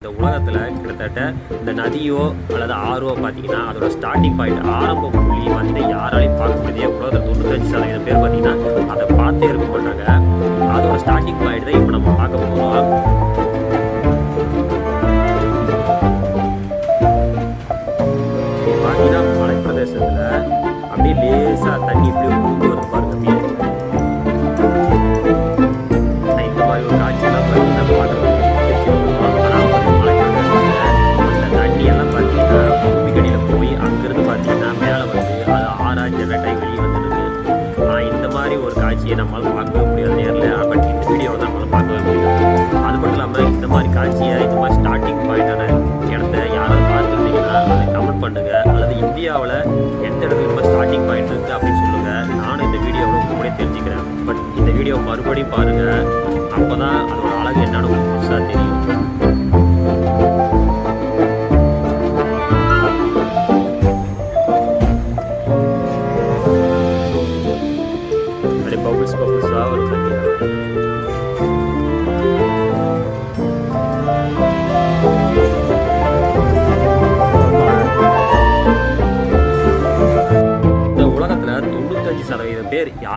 இந்த உலகத்தில் கிட்டத்தட்ட இந்த நதியோ அல்லது ஆறோ பார்த்தீங்கன்னா அதோட ஸ்டார்டிங் பாயிண்ட் ஆரம்ப புள்ளி வந்து யாராலையும் பார்க்க முடியாது. உலகத்தில் 95% பேர் பார்த்தீங்கன்னா அதை பார்த்தே இருக்க மாட்டாங்க. அதோட ஸ்டார்டிங் பாயிண்ட் தான் இப்போ நம்ம பார்க்க போகிறோம். பார்த்தீங்கன்னா மலைப்பிரதேசத்தில் அப்படியே லேசாக தண்ணி இப்படி ஊந்து வருது பாருங்க. இந்த மாதிரி ஒரு காட்சியெல்லாம் பார்த்தீங்கன்னா பார்க்குறது இந்த மாதிரி ஒரு காட்சியை நம்மளால் பார்க்கவே முடியாது நேரில். பட் இந்த வீடியோவை தான் நம்மளால் பார்க்கவே முடியும். அது மட்டும் இல்லாமல் இந்த மாதிரி காட்சியை இந்த மாதிரி ஸ்டார்டிங் பாயிண்டான இடத்த யாராவது பார்த்துருந்தீங்கன்னா அதை கமெண்ட் பண்ணுங்கள். அல்லது இந்தியாவில் எந்த இடத்துல இந்த மாதிரி ஸ்டார்டிங் பாயிண்ட் இருக்குது அப்படின்னு சொல்லுங்கள். நானும் இந்த வீடியோவை உங்களுடைய தெரிஞ்சுக்கிறேன். பட் இந்த வீடியோ மறுபடியும் பாருங்கள். அப்போ தான் அதோட அழகு என்னன்னு உங்களுக்கு புதுசாக தெரியும். பபுள்ஸாக ஒரு தண்ணி இந்த உலகத்தில் 95% பேர்